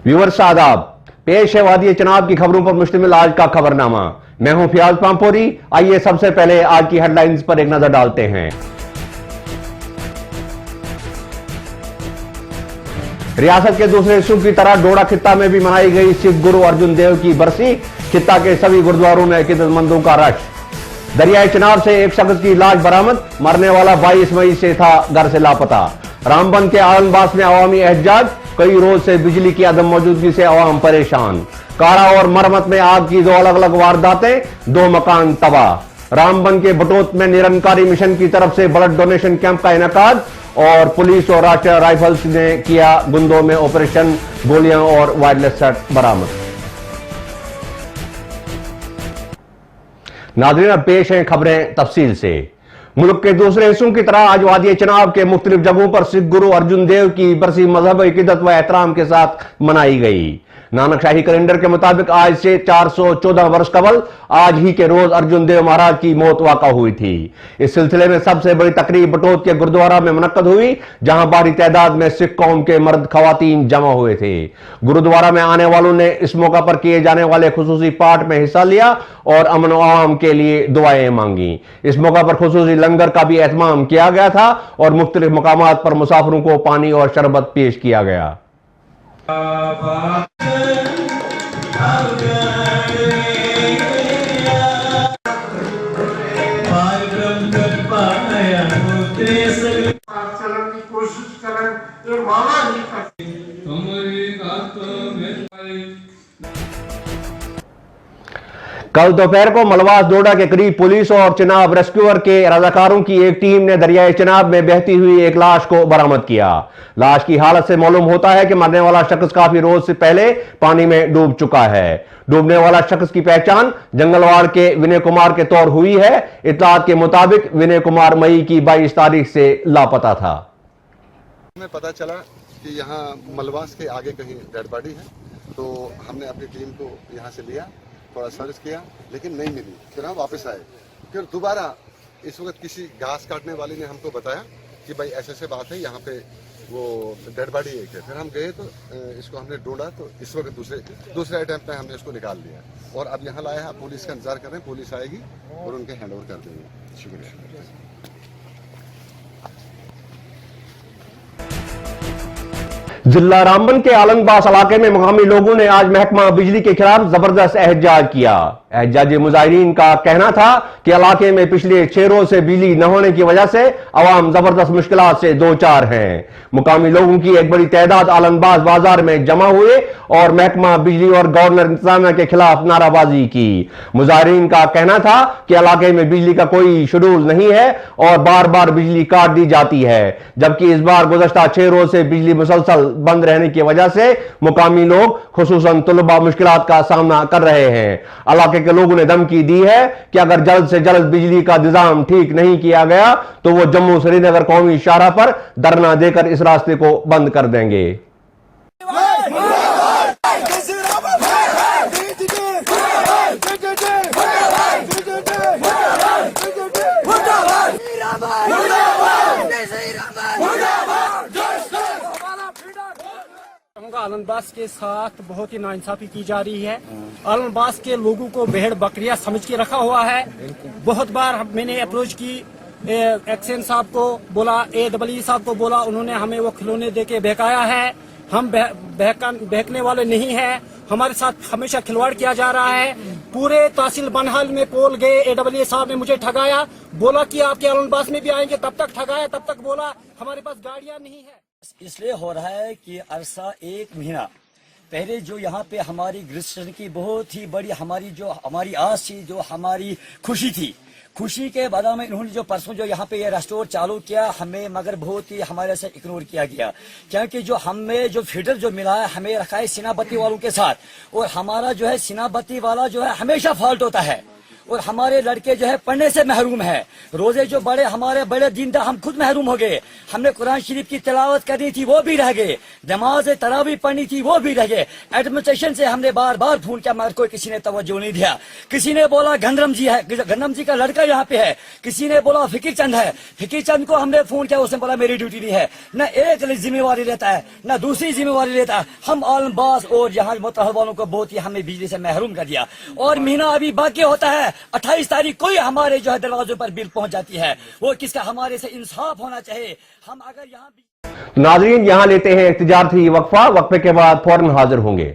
Viewers आदाब, पेश है वादी चनाब की खबरों पर मुश्तमिल आज का खबरनामा। मैं हूं फियाज पामपोरी। आइए सबसे पहले आज की हेडलाइंस पर एक नजर डालते हैं। रियासत के दूसरे हिस्सों की तरह डोडा खित्ता में भी मनाई गई सिख गुरु अर्जुन देव की बरसी। खित्ता के सभी गुरुद्वारों में इक्कीसमंदों का रश। दरियाए चिनाब से एक शख्स की लाश बरामद। मरने वाला 22 मई से था घर से लापता। रामबन के आलमबास में अवामी एहतजाज। कई रोज से बिजली की अदम मौजूदगी से अवाम परेशान। कारा और मरम्मत में आग की 2 अलग अलग वारदातें, 2 मकान तबाह। रामबन के बटोत में निरंकारी मिशन की तरफ से ब्लड डोनेशन कैंप का इनेकाद। और पुलिस और राष्ट्रीय राइफल्स ने किया गुंदों में ऑपरेशन, गोलियां और वायरलेस सेट बरामद। नाज़रीन, अब पेश हैं खबरें तफसील से। मुल्क के दूसरे हिस्सों की तरह आज वादी चिनाब के मुख्तलिफ जगहों पर सिख गुरु अर्जुन देव की बरसी मजहब इक़्क़त व एहतराम के साथ मनाई गई। नानक शाही कैलेंडर के मुताबिक आज से 414 वर्ष कबल आज ही के रोज अर्जुन देव महाराज की मौत वाक़ा हुई थी। इस सिलसिले में सबसे बड़ी तकरीब बटोत के गुरुद्वारा में मुनक्कद हुई, जहां भारी तादाद में सिख कौम के मर्द खवातीन जमा हुए थे। गुरुद्वारा में आने वालों ने इस मौका पर किए जाने वाले खुसूसी पाठ में हिस्सा लिया और अमन व आम के लिए दुआएं मांगी। इस मौका पर खुसूसी लंगर का भी एहतमाम किया गया था और मुख्तलिफ मकामात पर मुसाफिरों को पानी और शरबत पेश किया गया। कल दोपहर को मलवास डोडा के करीब पुलिस और चिनाब रेस्क्यूअर के रजाकारों की एक टीम ने दरियाए चिनाब में बहती हुई एक लाश को बरामद किया। लाश की हालत से मालूम होता है कि मरने वाला शख्स काफी रोज से पहले पानी में डूब चुका है। डूबने वाला शख्स की पहचान जंगलवाड़ के विनय कुमार के तौर हुई है। इत्तलात के मुताबिक विनय कुमार मई की 22 तारीख से लापता था। हमें पता चला कि यहाँ मलवास के आगे कहीं डेड बॉडी है, तो हमने अपनी टीम को यहाँ से लिया, थोड़ा सर्च किया, लेकिन नहीं मिली। फिर हम वापस आए। फिर दोबारा इस वक्त किसी घास काटने वाले ने हमको बताया कि भाई ऐसे बात है, यहाँ पे वो डेड बॉडी एक है। फिर हम गए तो इसको हमने ढूंढा, तो इस वक्त दूसरे अटेम्प्ट में हमने इसको निकाल लिया और अब यहाँ लाया है। पुलिस का इंतजार कर रहे हैं, पुलिस आएगी और उनके हैंड ओवर कर देंगे। शुक्रिया। जिला रामबन के आलमबास इलाके में मकामी लोगों ने आज महकमा बिजली के खिलाफ जबरदस्त एहतजाज किया। एहतजाजी मुजाहिरीन का कहना था कि इलाके में पिछले 6 रोज से बिजली न होने की वजह से अवाम जबरदस्त मुश्किलात से दो चार हैं। मुकामी लोगों की एक बड़ी तादाद आलमबास बाजार में जमा हुए और महकमा बिजली और गवर्नर इंतजामिया के खिलाफ नाराबाजी की। मुजाहिरीन का कहना था कि इलाके में बिजली का कोई शेड्यूल नहीं है और बार बार बिजली काट दी जाती है, जबकि इस बार गुज़श्ता 6 रोज से बिजली मुसलसल बंद रहने की वजह से मुकामी लोग खुसूसन तुलबा मुश्किलात का सामना कर रहे हैं। इलाके के लोगों ने धमकी दी है कि अगर जल्द से जल्द बिजली का इंतजाम ठीक नहीं किया गया तो वो जम्मू श्रीनगर कौमी शाहराह पर धरना देकर इस रास्ते को बंद कर देंगे। आलमबास के साथ बहुत ही नाइंसाफी की जा रही है। आलमबास के लोगों को भेड़ बकरियां समझ के रखा हुआ है। बहुत बार मैंने अप्रोच की, एक्सेन साहब को बोला, AEE साहब को बोला, उन्होंने हमें वो खिलौने देके बहकाया है। हम बहकने वाले नहीं हैं। हमारे साथ हमेशा खिलवाड़ किया जा रहा है। पूरे तहसील बनहाल में पोल गए, AEE साहब ने मुझे ठगाया, बोला कि आपके आलमबास में भी आएंगे, तब तक ठगाया, तब तक बोला हमारे पास गाड़ियां नहीं है। इसलिए हो रहा है कि अरसा 1 महीना पहले जो यहाँ पे हमारी ग्रीष्म की बहुत ही बड़ी हमारी आस थी, जो हमारी खुशी थी, खुशी के बाद में इन्होंने जो परसों जो यहाँ पे ये रेस्टोर चालू किया, हमें मगर बहुत ही हमारे से इग्नोर किया गया, क्योंकि जो हमें जो फीडर जो मिला है हमें रखा है सीनाबत्ती वालों के साथ, और हमारा जो है सीनाबत्ती वाला जो है हमेशा फॉल्ट होता है। और हमारे लड़के जो है पढ़ने से महरूम है। रोजे जो बड़े हमारे बड़े दिन था, हम खुद महरूम हो गए। हमने कुरान शरीफ की तिलावत करनी थी, वो भी रह गए। नमाज तरावी पढ़नी थी, वो भी रह गए। एडमिनिस्ट्रेशन से हमने बार बार फोन किया, मगर कोई किसी ने तवज्जो नहीं दिया। किसी ने बोला गंधरम जी है, गंधरम जी का लड़का यहाँ पे है। किसी ने बोला फिकीर चंद है, फिकीर चंद को हमने फोन किया, उसने बोला मेरी ड्यूटी नहीं है। न एक जिम्मेवारी लेता है, न दूसरी जिम्मेवारी लेता है। हम आलमबाज और यहाँ मुतहल वालों को बहुत ही हमने बिजली से महरूम कर दिया। और महीना अभी बाकी होता है, 28 तारीख को ही हमारे जो है दरवाजों पर बिल पहुंच जाती है। वो किसका हमारे से इंसाफ होना चाहिए। हम अगर यहाँ नाजरीन, यहां लेते हैं इख्तिजारती वक्फा। वक्फे के बाद फौरन हाजिर होंगे।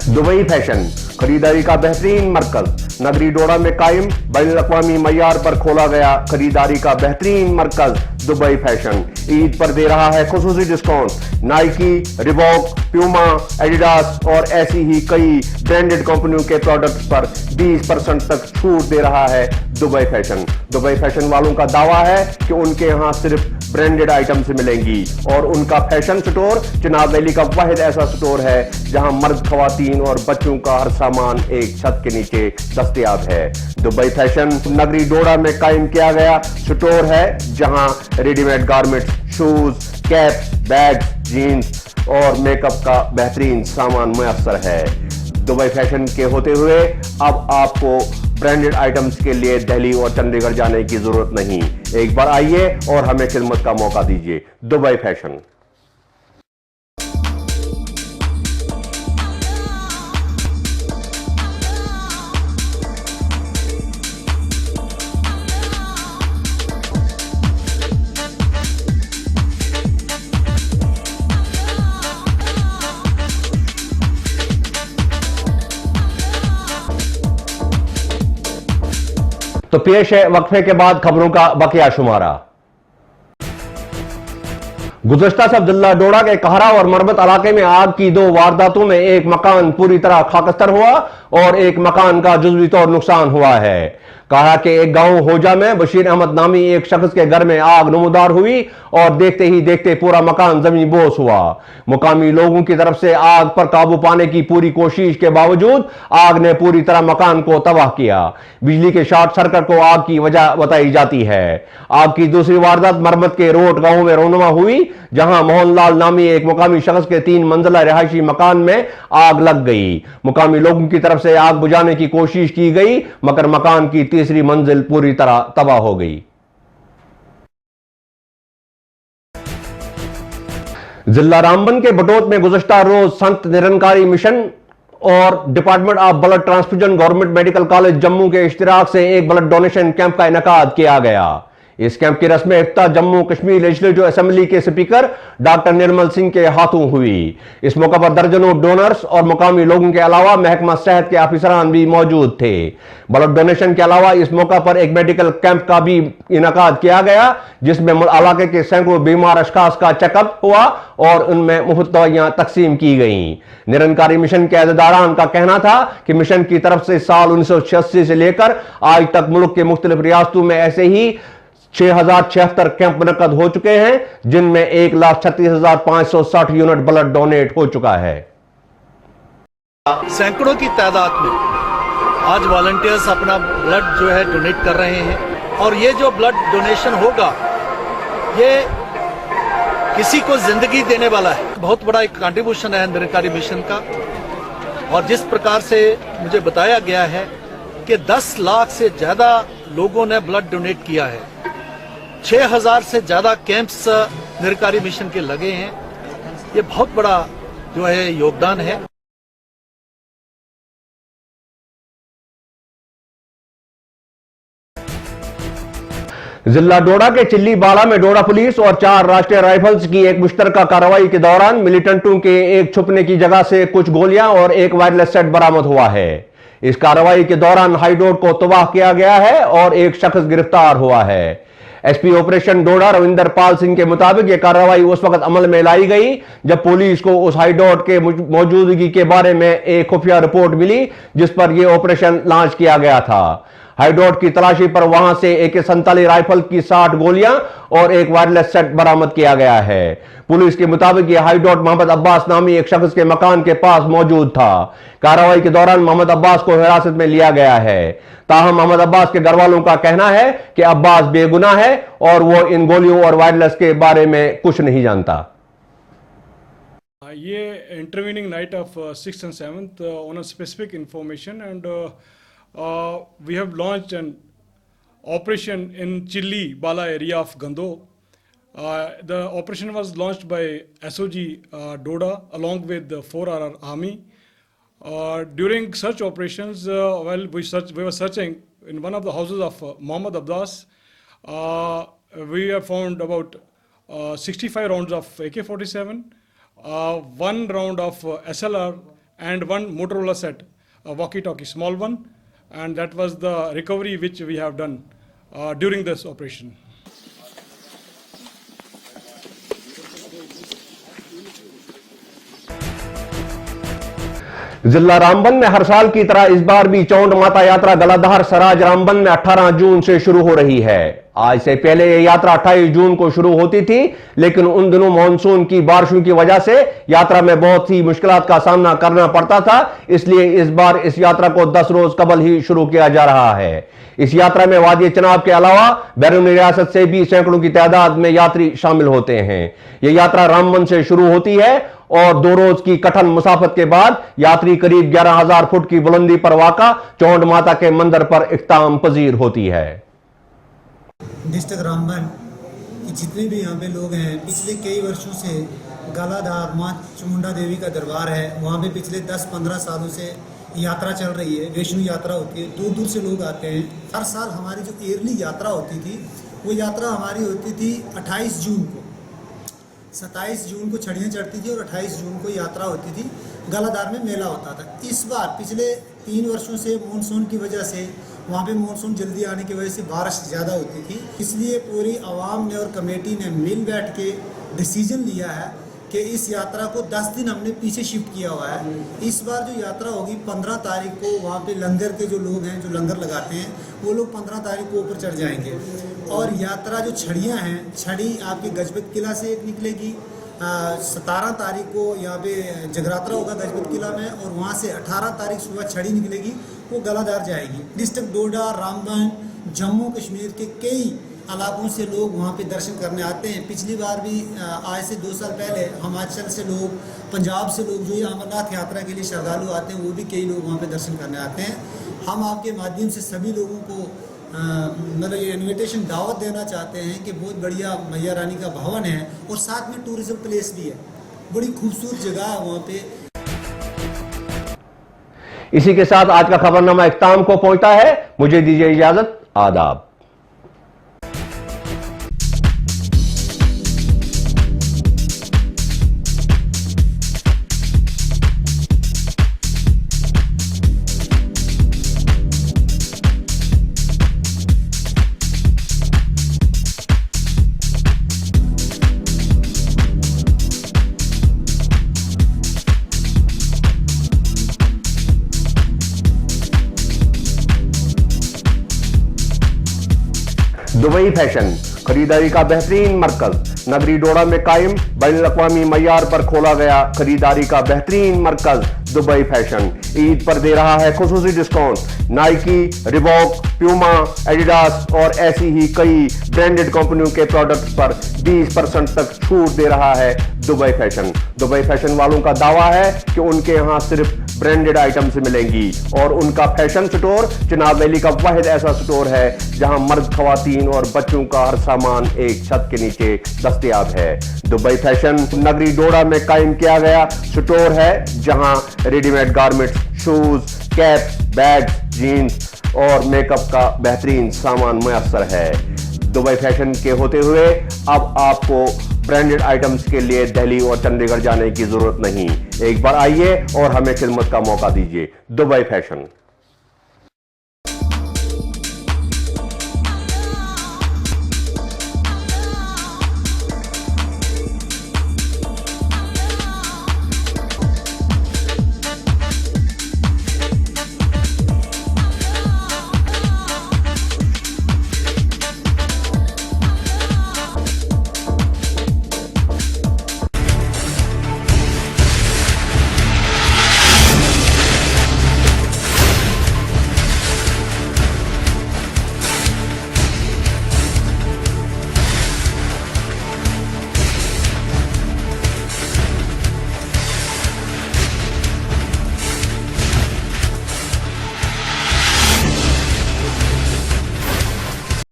दुबई फैशन खरीदारी का बेहतरीन मरकज नगरी डोडा में कायम। बैनुल-अक़वामी मय्यार पर खोला गया खरीदारी का बेहतरीन मरकज दुबई फैशन ईद पर दे रहा है खुसूसी discount. Nike, Reebok, Puma, Adidas और ऐसी ही कई ब्रांडेड कंपनियों के प्रोडक्ट्स पर 20% तक छूट दे रहा है दुबई फैशन। दुबई फैशन वालों का दावा है कि उनके यहां सिर्फ ब्रांडेड आइटम्स मिलेंगी और उनका फैशन स्टोर चिनाब वैली का वाहिद ऐसा स्टोर है जहां मर्द, खवातीन और बच्चों का हर सामान एक छत के नीचे दस्तयाब है। दुबई फैशन नगरी डोडा में कायम किया गया स्टोर है जहां readymade garments, shoes, cap, bag, jeans और मेकअप का बेहतरीन सामान मुयस्सर है। दुबई फैशन के होते हुए अब आपको ब्रांडेड आइटम्स के लिए दिल्ली और चंडीगढ़ जाने की जरूरत नहीं। एक बार आइए और हमें खिदमत का मौका दीजिए। Dubai fashion. तो पेश है वक्फे के बाद खबरों का बकिया शुमारा। गुज़श्ता से अब्दुल्ला डोडा के कहरा और मरबत इलाके में आग की 2 वारदातों में एक मकान पूरी तरह खाकस्तर हुआ और एक मकान का जुज़वी तौर नुकसान हुआ है। कहा कि एक गांव होजा में बशीर अहमद नामी एक शख्स के घर में आग नमूदार हुई और देखते ही देखते पूरा मकान जमीन बोस हुआ। मुकामी लोगों की तरफ से आग पर काबू पाने की पूरी कोशिश के बावजूद आग ने पूरी तरह मकान को तबाह किया। बिजली के शॉर्ट सर्किट को आग की वजह बताई जाती है। आग की दूसरी वारदात मरमत के रोड गांव में रोनुमा हुई जहां मोहनलाल नामी एक मुकामी शख्स के 3 मंजिला रिहायशी मकान में आग लग गई। मुकामी लोगों की तरफ से आग बुझाने की कोशिश की गई मगर मकान की तीसरी मंजिल पूरी तरह तबाह हो गई। जिला रामबन के बटोत में गुज़श्ता रोज संत निरंकारी मिशन और department of blood transfusion government medical college Jammu के इश्तिराक से एक ब्लड डोनेशन कैंप का इनेकाद किया गया। इस कैंप की रस्म इफ्ताह जम्मू कश्मीर लेजिस्लेटिव असेंबली के स्पीकर डॉक्टर निर्मल सिंह के हाथों हुई। इस मौके पर दर्जनों डोनर्स और मुकामी लोगों के अलावा महकमा सेहत के अफसरान भी मौजूद थे। ब्लड डोनेशन के अलावा इस मौके पर एक मेडिकल कैंप का भी इनेकाद किया गया जिसमें इलाके के सैकड़ों बीमार अशखास का चेकअप हुआ और उनमें मुफ्त दवाइयां तकसीम की गई। निरंकारी मिशन के अहदेदारान का कहना था कि मिशन की तरफ से साल 1986 से लेकर आज तक मुल्क के मुख्तलिफ रियासतों में ऐसे ही 6076 कैंप मुनक्कद हो चुके हैं जिनमें 1,36,560 यूनिट ब्लड डोनेट हो चुका है। सैकड़ों की तादाद में आज वॉलंटियर्स अपना ब्लड जो है डोनेट कर रहे हैं और ये जो ब्लड डोनेशन होगा ये किसी को जिंदगी देने वाला है। बहुत बड़ा एक कंट्रीब्यूशन है निरंकारी मिशन का और जिस प्रकार से मुझे बताया गया है कि 10 लाख से ज्यादा लोगों ने ब्लड डोनेट किया है। 6000 से ज्यादा कैंप्स निरंकारी मिशन के लगे हैं। ये बहुत बड़ा जो है योगदान है। जिला डोडा के चिल्ली बाड़ा में डोडा पुलिस और 4 राष्ट्रीय राइफल्स की एक मुश्तरका कार्रवाई के दौरान मिलिटेंटों के एक छुपने की जगह से कुछ गोलियां और एक वायरलेस सेट बरामद हुआ है। इस कार्रवाई के दौरान हाईडोड को तबाह किया गया है और एक शख्स गिरफ्तार हुआ है। एसपी ऑपरेशन डोडा रविंदर पाल सिंह के मुताबिक यह कार्रवाई उस वक्त अमल में लाई गई जब पुलिस को उस हाईडोड के मौजूदगी के बारे में एक खुफिया रिपोर्ट मिली जिस पर यह ऑपरेशन लॉन्च किया गया था। हाईडोड की तलाशी पर वहां से AK-47 राइफल की 60 गोलियां और एक वायरलेस सेट बरामद किया गया है। पुलिस के मुताबिक यह हाईडोड मोहम्मद अब्बास नामी एक शख्स के मकान के पास मौजूद था। कार्रवाई के दौरान मोहम्मद अब्बास को हिरासत में लिया गया है। ताहम मोहम्मद अब्बास के घर वालों का कहना है कि अब्बास बेगुनाह है और वो इन गोलियों और वायरलेस के बारे में कुछ नहीं जानता। ये intervening night of 6th and 7th on a specific information and we have launched an operation in Chilli Bala area of Gando. The operation was launched by SOG Doda along with the 4R Army. During search operations, while we were searching in one of the houses of Mohammed Abbas, we have found about 65 rounds of AK-47, 1 round of SLR and 1 Motorola set, a walkie-talkie, small one, and that was the recovery which we have done during this operation. जिला रामबन में हर साल की तरह इस बार भी चौंड माता यात्रा गलाधार सराज रामबन में 18 जून से शुरू हो रही है। आज से पहले यह यात्रा 28 जून को शुरू होती थी, लेकिन उन दिनों मानसून की बारिशों की वजह से यात्रा में बहुत सी मुश्किलात का सामना करना पड़ता था, इसलिए इस बार इस यात्रा को 10 रोज कबल ही शुरू किया जा रहा है। इस यात्रा में वादी चनाब के अलावा बैरूनी रियासत से भी सैकड़ों की तादाद में यात्री शामिल होते हैं। यह यात्रा रामबन से शुरू होती है और 2 रोज की कठिन मुसाफत के बाद यात्री करीब 11,000 फुट की बुलंदी पर वाक़ा चौंड माता के मंदिर पर इख्तिताम पजीर होती है। डिस्ट्रिक्ट रामबन के जितने भी यहाँ पे लोग हैं, पिछले कई वर्षों से गालाधार माँ चामुंडा देवी का दरबार है, वहाँ पे पिछले 10-15 सालों से यात्रा चल रही है, वैष्णो यात्रा होती है, दूर दूर से लोग आते हैं। हर साल हमारी जो ईयरली यात्रा होती थी, वो यात्रा हमारी होती थी 28 जून को, 27 जून को छड़ियाँ चढ़ती थी और 28 जून को यात्रा होती थी। गालाधार में मेला होता था। इस बार पिछले 3 वर्षों से मानसून की वजह से वहाँ पे मानसून जल्दी आने की वजह से बारिश ज़्यादा होती थी, इसलिए पूरी आवाम ने और कमेटी ने मिल बैठ के डिसीजन लिया है कि इस यात्रा को 10 दिन हमने पीछे शिफ्ट किया हुआ है। इस बार जो यात्रा होगी 15 तारीख को वहाँ पे लंगर के जो लोग हैं, जो लंगर लगाते हैं, वो लोग 15 तारीख को ऊपर चढ़ जाएंगे। और यात्रा जो छड़ियाँ हैं, छड़ी आपके गजपत किला से एक निकलेगी, 17 तारीख को यहाँ पे जगरात्रा होगा गजपत किला में, और वहाँ से 18 तारीख सुबह छड़ी निकलेगी, वो गलाधार जाएगी। डिस्ट्रिक्ट डोडा, रामबन, जम्मू कश्मीर के कई इलाकों से लोग वहाँ पे दर्शन करने आते हैं। पिछली बार भी आज से 2 साल पहले हिमाचल से लोग, पंजाब से लोग जो ये अमरनाथ यात्रा के लिए श्रद्धालु आते हैं, वो भी कई लोग वहाँ पे दर्शन करने आते हैं। हम आपके माध्यम से सभी लोगों को मतलब ये इन्विटेशन दावत देना चाहते हैं कि बहुत बढ़िया मैया रानी का भवन है और साथ में टूरिज्म प्लेस भी है, बड़ी खूबसूरत जगह है वहाँ पे। इसी के साथ आज का खबरनामा इख्तिताम को पहुंचता है। मुझे दीजिए इजाजत, आदाब। दुबई फैशन खरीदारी का बेहतरीन मरकज नगरी डोडा में कायम, बैनुल-अक़वामी मय्यार पर खोला गया खरीदारी का बेहतरीन मरकज दुबई फैशन ईद पर दे रहा है खुसूसी discount. Nike, Reebok, Puma, Adidas और ऐसी ही कई ब्रांडेड कंपनियों के प्रोडक्ट्स पर 20% तक छूट दे रहा है दुबई फैशन। दुबई फैशन वालों का दावा है कि उनके यहाँ सिर्फ ब्रांडेड आइटम्स मिलेंगी और उनका फैशन स्टोर चिनाब वैली का वाहिद ऐसा स्टोर है जहां मर्द, खवातीन और बच्चों का हर सामान एक छत के नीचे दस्तयाब है। दुबई फैशन नगरी डोडा में कायम किया गया स्टोर है जहां readymade garments, shoes, cap, bag, jeans और मेकअप का बेहतरीन सामान मुयस्सर है। दुबई फैशन के होते हुए अब आपको ब्रांडेड आइटम्स के लिए दिल्ली और चंडीगढ़ जाने की जरूरत नहीं। एक बार आइए और हमें खिदमत का मौका दीजिए। Dubai fashion.